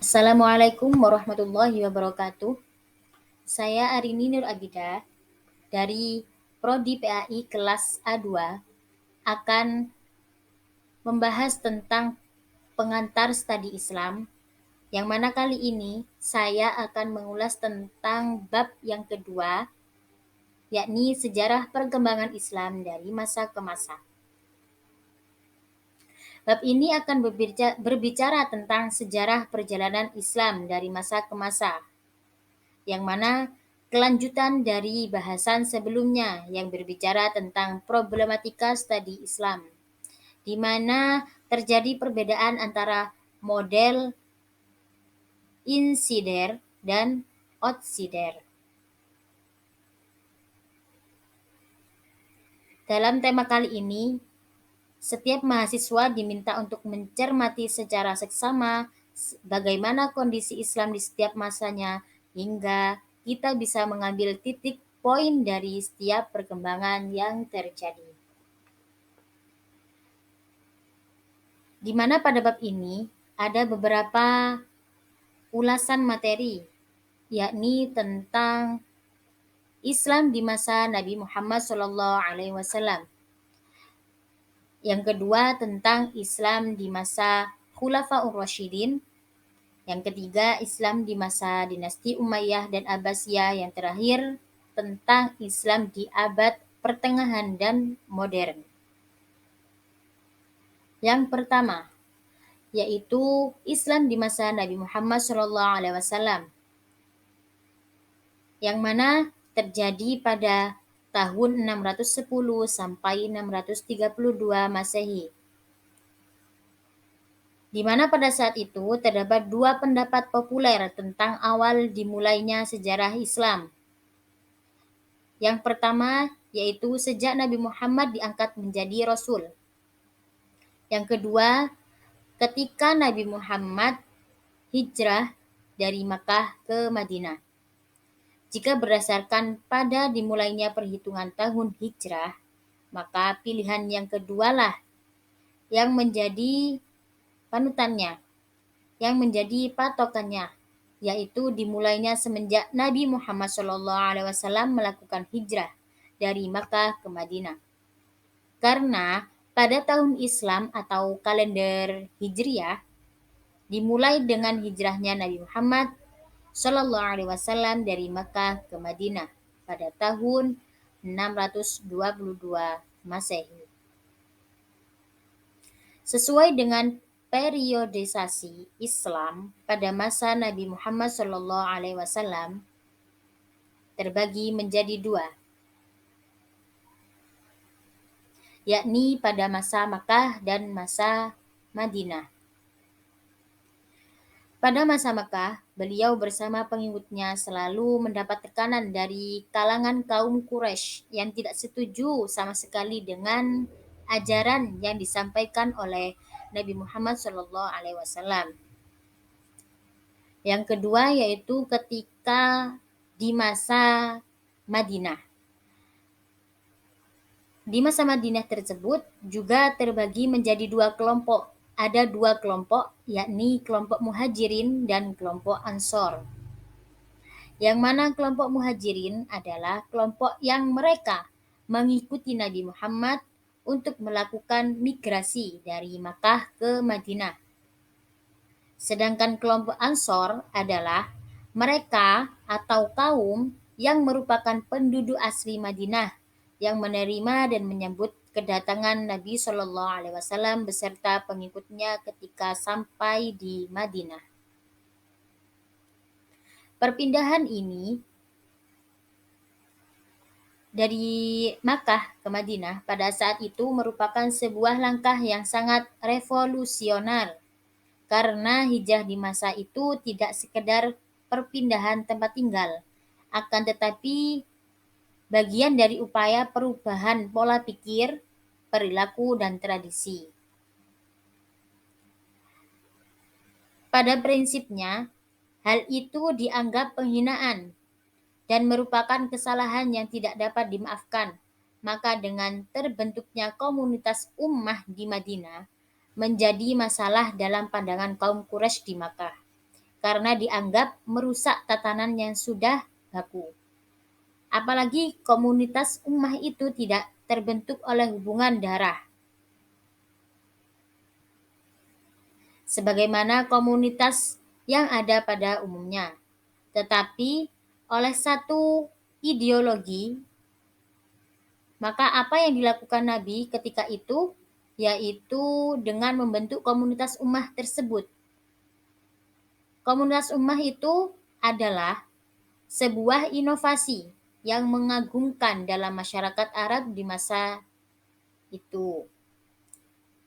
Assalamualaikum warahmatullahi wabarakatuh. Saya Arini Nur Abida dari Prodi PAI kelas A2 akan membahas tentang pengantar studi Islam, yang mana kali ini saya akan mengulas tentang bab yang kedua, yakni sejarah perkembangan Islam dari masa ke masa. Bab ini akan berbicara tentang sejarah perjalanan Islam dari masa ke masa, yang mana kelanjutan dari bahasan sebelumnya yang berbicara tentang problematika studi Islam, di mana terjadi perbedaan antara model insider dan outsider. Dalam tema kali ini, setiap mahasiswa diminta untuk mencermati secara seksama bagaimana kondisi Islam di setiap masanya, hingga kita bisa mengambil titik poin dari setiap perkembangan yang terjadi. Di mana pada bab ini ada beberapa ulasan materi, yakni tentang Islam di masa Nabi Muhammad SAW. Yang kedua tentang Islam di masa Khulafaur Rasyidin. Yang ketiga Islam di masa dinasti Umayyah dan Abbasiyah. Yang terakhir tentang Islam di abad pertengahan dan modern. Yang pertama, yaitu Islam di masa Nabi Muhammad SAW, yang mana terjadi pada tahun 610 sampai 632 Masehi. Di mana pada saat itu terdapat dua pendapat populer tentang awal dimulainya sejarah Islam. Yang pertama yaitu sejak Nabi Muhammad diangkat menjadi Rasul. Yang kedua, ketika Nabi Muhammad hijrah dari Makkah ke Madinah. Jika berdasarkan pada dimulainya perhitungan tahun hijrah, maka pilihan yang kedualah yang menjadi panutannya, yang menjadi patokannya, yaitu dimulainya semenjak Nabi Muhammad SAW melakukan hijrah dari Makkah ke Madinah. Karena pada tahun Islam atau kalender Hijriah dimulai dengan hijrahnya Nabi Muhammad SAW dari Makkah ke Madinah pada tahun 622 Masehi. Sesuai dengan periodisasi Islam pada masa Nabi Muhammad SAW terbagi menjadi dua, yakni pada masa Makkah dan masa Madinah. Pada masa Makkah, beliau bersama pengikutnya selalu mendapat tekanan dari kalangan kaum Quraisy yang tidak setuju sama sekali dengan ajaran yang disampaikan oleh Nabi Muhammad SAW. Yang kedua yaitu ketika di masa Madinah. Di masa Madinah tersebut juga terbagi menjadi dua kelompok. Ada dua kelompok, yakni kelompok Muhajirin dan kelompok Ansor. Yang mana kelompok Muhajirin adalah kelompok yang mereka mengikuti Nabi Muhammad untuk melakukan migrasi dari Makkah ke Madinah. Sedangkan kelompok Ansor adalah mereka atau kaum yang merupakan penduduk asli Madinah yang menerima dan menyambut kedatangan Nabi SAW beserta pengikutnya ketika sampai di Madinah. Perpindahan ini dari Makkah ke Madinah pada saat itu merupakan sebuah langkah yang sangat revolusioner, karena hijrah di masa itu tidak sekedar perpindahan tempat tinggal, akan tetapi bagian dari upaya perubahan pola pikir, perilaku, dan tradisi. Pada prinsipnya, hal itu dianggap penghinaan dan merupakan kesalahan yang tidak dapat dimaafkan. Maka dengan terbentuknya komunitas ummah di Madinah menjadi masalah dalam pandangan kaum Quraisy di Makkah. karena dianggap merusak tatanan yang sudah baku. Apalagi komunitas ummah itu tidak terbentuk oleh hubungan darah, sebagaimana komunitas yang ada pada umumnya, tetapi oleh satu ideologi. Maka apa yang dilakukan Nabi ketika itu, yaitu dengan membentuk komunitas ummah tersebut. Komunitas ummah itu adalah sebuah inovasi yang mengagumkan dalam masyarakat Arab di masa itu.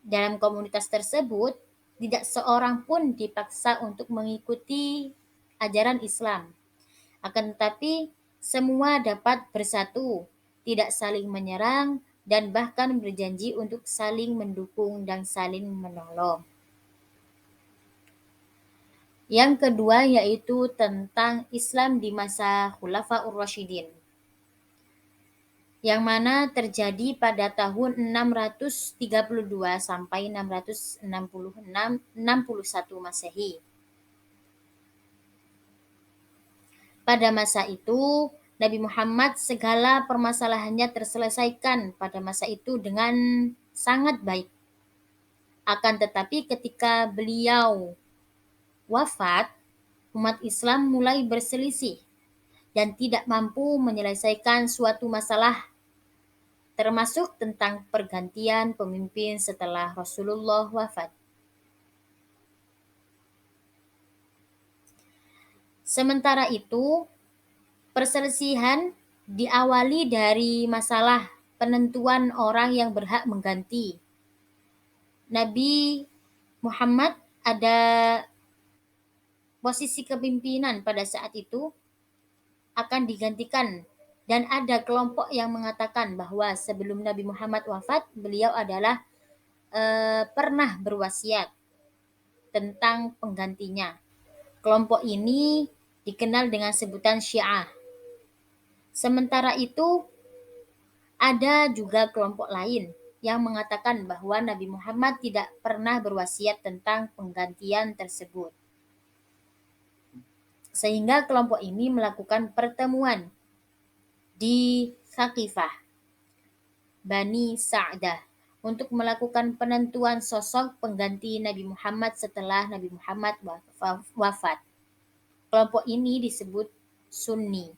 Dalam komunitas tersebut, tidak seorang pun dipaksa untuk mengikuti ajaran Islam. Akan tetapi, semua dapat bersatu, tidak saling menyerang, dan bahkan berjanji untuk saling mendukung dan saling menolong. Yang kedua yaitu tentang Islam di masa Khulafaur Rasyidin, yang mana terjadi pada tahun 632 sampai 661 Masehi. Pada masa itu, Nabi Muhammad segala permasalahannya terselesaikan pada masa itu dengan sangat baik. Akan tetapi ketika beliau wafat, umat Islam mulai berselisih dan tidak mampu menyelesaikan suatu masalah, termasuk tentang pergantian pemimpin setelah Rasulullah wafat. Sementara itu, perselisihan diawali dari masalah penentuan orang yang berhak mengganti. Nabi Muhammad ada posisi kepimpinan pada saat itu akan digantikan, dan ada kelompok yang mengatakan bahwa sebelum Nabi Muhammad wafat, beliau adalah pernah berwasiat tentang penggantinya. Kelompok ini dikenal dengan sebutan Syiah. Sementara itu, ada juga kelompok lain yang mengatakan bahwa Nabi Muhammad tidak pernah berwasiat tentang penggantian tersebut. Sehingga kelompok ini melakukan pertemuan di Thaqifah, Bani Sa'dah, untuk melakukan penentuan sosok pengganti Nabi Muhammad setelah Nabi Muhammad wafat. Kelompok ini disebut Sunni.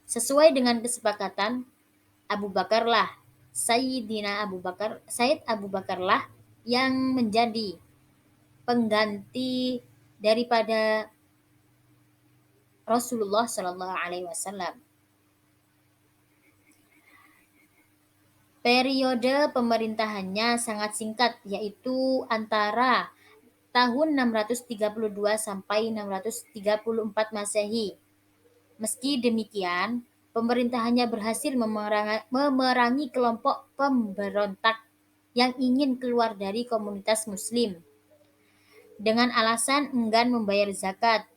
Sesuai dengan kesepakatan, Abu Bakarlah, Sayyid Abu Bakarlah yang menjadi pengganti daripada Rasulullah Shallallahu Alaihi Wasallam. Periode pemerintahannya sangat singkat, yaitu antara tahun 632 sampai 634 Masehi. Meski demikian, pemerintahannya berhasil memerangi kelompok pemberontak yang ingin keluar dari komunitas Muslim dengan alasan enggan membayar zakat.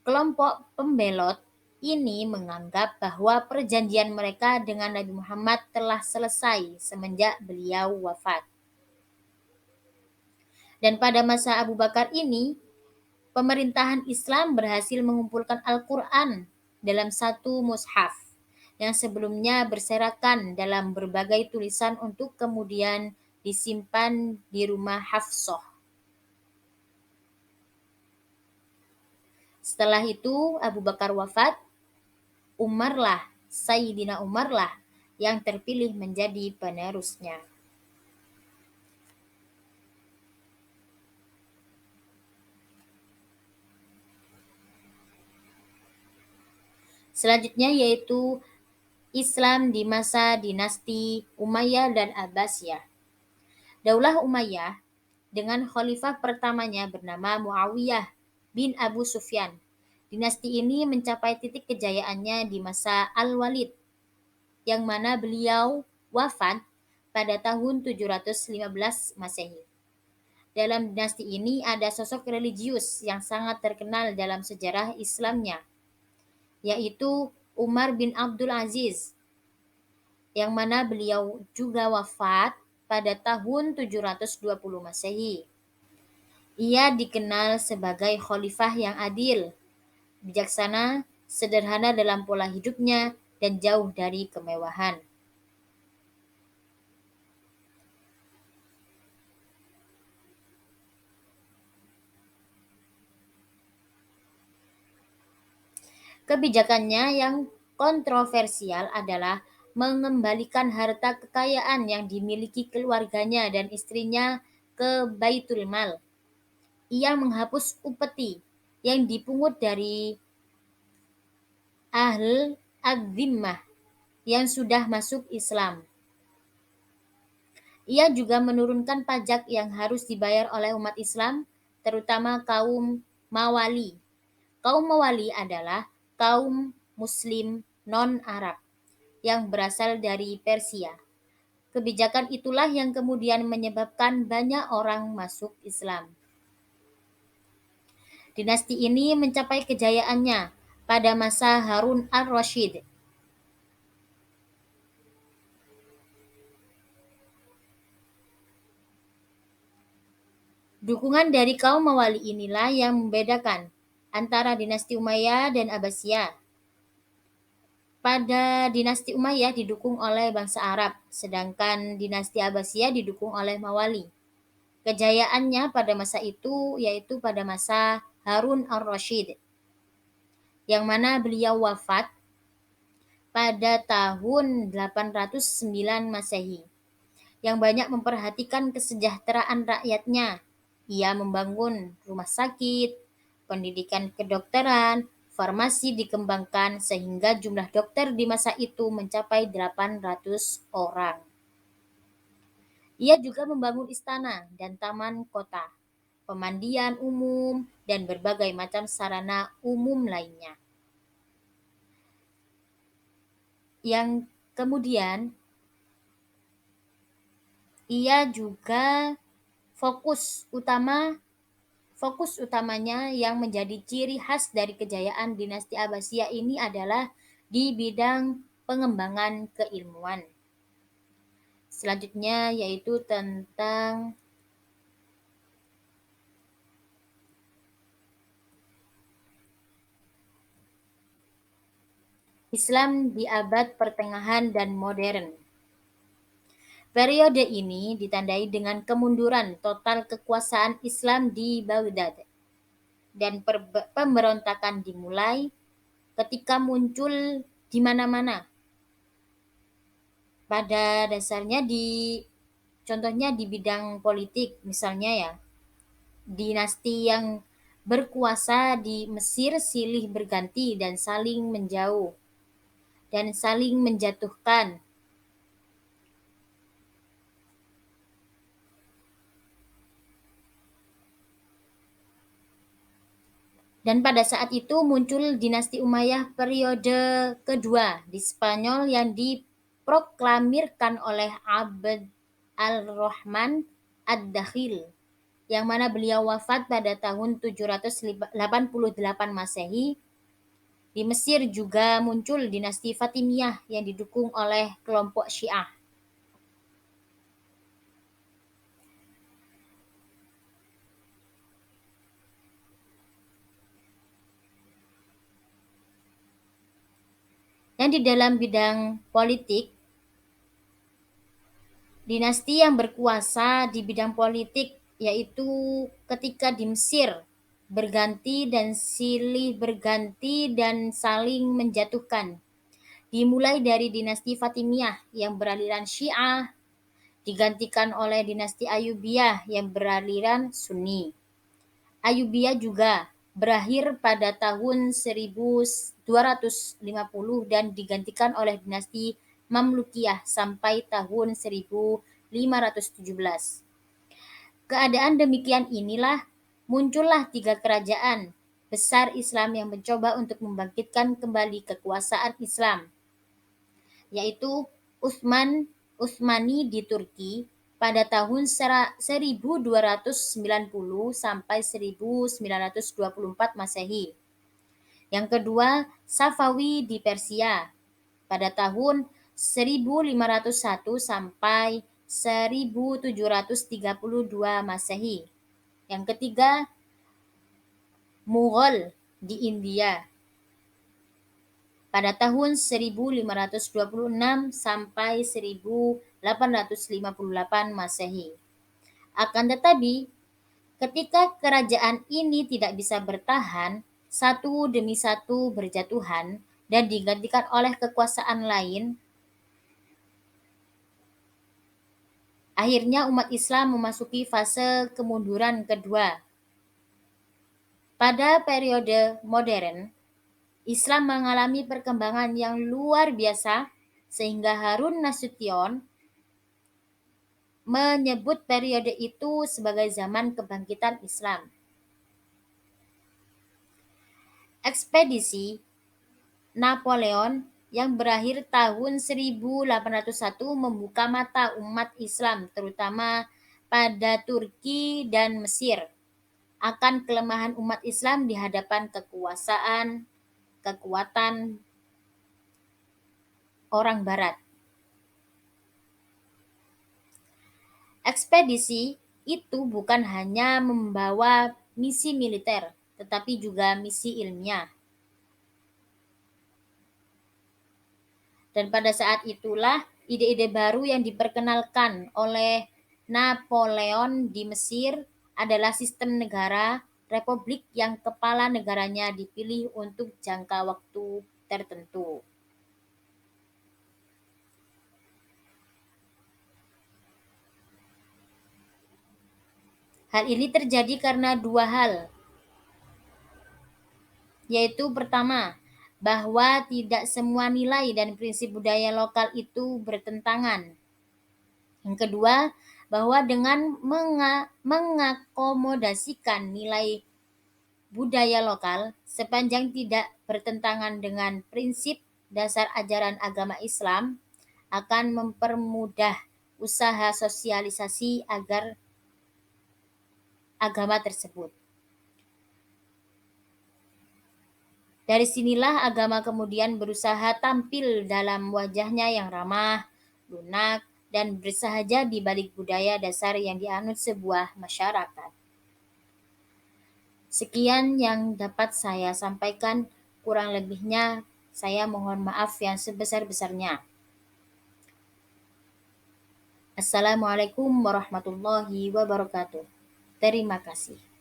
Kelompok pembelot ini menganggap bahwa perjanjian mereka dengan Nabi Muhammad telah selesai semenjak beliau wafat. Dan pada masa Abu Bakar ini, pemerintahan Islam berhasil mengumpulkan Al-Quran dalam satu mushaf yang sebelumnya berserakan dalam berbagai tulisan untuk kemudian disimpan di rumah Hafsah. Setelah itu Abu Bakar wafat, Sayyidina Umarlah yang terpilih menjadi penerusnya. Selanjutnya yaitu Islam di masa dinasti Umayyah dan Abbasiyah. Daulah Umayyah dengan khalifah pertamanya bernama Muawiyah bin Abu Sufyan. Dinasti ini mencapai titik kejayaannya di masa Al-Walid, yang mana beliau wafat pada tahun 715 Masehi. Dalam dinasti ini ada sosok religius yang sangat terkenal dalam sejarah Islamnya, yaitu Umar bin Abdul Aziz, yang mana beliau juga wafat pada tahun 720 Masehi. Ia dikenal sebagai khalifah yang adil, bijaksana, sederhana dalam pola hidupnya, dan jauh dari kemewahan. Kebijakannya yang kontroversial adalah mengembalikan harta kekayaan yang dimiliki keluarganya dan istrinya ke Baitul Mal. Ia menghapus upeti yang dipungut dari ahl ad-dhimmah yang sudah masuk Islam. Ia juga menurunkan pajak yang harus dibayar oleh umat Islam, terutama kaum Mawali. Kaum Mawali adalah kaum Muslim non-Arab yang berasal dari Persia. Kebijakan itulah yang kemudian menyebabkan banyak orang masuk Islam. Dinasti ini mencapai kejayaannya pada masa Harun al-Rasyid. Dukungan dari kaum Mawali inilah yang membedakan antara dinasti Umayyah dan Abbasiyah. Pada dinasti Umayyah didukung oleh bangsa Arab, sedangkan dinasti Abbasiyah didukung oleh Mawali. Kejayaannya pada masa itu yaitu pada masa Harun al-Rasyid, yang mana beliau wafat pada tahun 809 Masehi, yang banyak memperhatikan kesejahteraan rakyatnya. Ia membangun rumah sakit, pendidikan kedokteran, farmasi dikembangkan sehingga jumlah dokter di masa itu mencapai 800 orang. Ia juga membangun istana dan taman kota, pemandian umum, dan berbagai macam sarana umum lainnya. Yang kemudian ia juga fokus utama fokus utamanya yang menjadi ciri khas dari kejayaan dinasti Abbasiyah ini adalah di bidang pengembangan keilmuan. Selanjutnya yaitu tentang Islam di abad pertengahan dan modern. Periode ini ditandai dengan kemunduran total kekuasaan Islam di Baghdad dan pemberontakan dimulai ketika muncul di mana-mana. Pada dasarnya contohnya di bidang politik misalnya ya, dinasti yang berkuasa di Mesir silih berganti dan saling menjauh dan saling menjatuhkan. Dan pada saat itu muncul dinasti Umayyah periode kedua di Spanyol yang diproklamirkan oleh Abd al-Rahman ad-Dakhil, yang mana beliau wafat pada tahun 788 Masehi. Di Mesir juga muncul dinasti Fatimiyah yang didukung oleh kelompok Syiah. Dan di dalam bidang politik, dinasti yang berkuasa di bidang politik yaitu ketika di Mesir berganti dan silih berganti dan saling menjatuhkan. Dimulai dari dinasti Fatimiyah yang beraliran Syiah, digantikan oleh dinasti Ayyubiyah yang beraliran Sunni. Ayyubiyah juga berakhir pada tahun 1250 dan digantikan oleh dinasti Mamlukiyah sampai tahun 1517. Keadaan demikian inilah muncullah tiga kerajaan besar Islam yang mencoba untuk membangkitkan kembali kekuasaan Islam, yaitu Utsmani di Turki pada tahun 1290 sampai 1924 Masehi. Yang kedua, Safawi di Persia pada tahun 1501 sampai 1732 Masehi. Yang ketiga, Mughal di India pada tahun 1526 sampai 1858 Masehi. Akan tetapi, ketika kerajaan ini tidak bisa bertahan, satu demi satu berjatuhan dan digantikan oleh kekuasaan lain, akhirnya umat Islam memasuki fase kemunduran kedua. Pada periode modern, Islam mengalami perkembangan yang luar biasa sehingga Harun Nasution menyebut periode itu sebagai zaman kebangkitan Islam. Ekspedisi Napoleon yang berakhir tahun 1801 membuka mata umat Islam terutama pada Turki dan Mesir akan kelemahan umat Islam di hadapan kekuatan orang Barat. Ekspedisi itu bukan hanya membawa misi militer, tetapi juga misi ilmiah. Dan pada saat itulah ide-ide baru yang diperkenalkan oleh Napoleon di Mesir adalah sistem negara republik yang kepala negaranya dipilih untuk jangka waktu tertentu. Hal ini terjadi karena dua hal, yaitu pertama, bahwa tidak semua nilai dan prinsip budaya lokal itu bertentangan. Yang kedua, bahwa dengan mengakomodasikan nilai budaya lokal sepanjang tidak bertentangan dengan prinsip dasar ajaran agama Islam akan mempermudah usaha sosialisasi agar agama tersebut. Dari sinilah agama kemudian berusaha tampil dalam wajahnya yang ramah, lunak, dan bersahaja di balik budaya dasar yang dianut sebuah masyarakat. Sekian yang dapat saya sampaikan, kurang lebihnya saya mohon maaf yang sebesar-besarnya. Assalamualaikum warahmatullahi wabarakatuh. Terima kasih.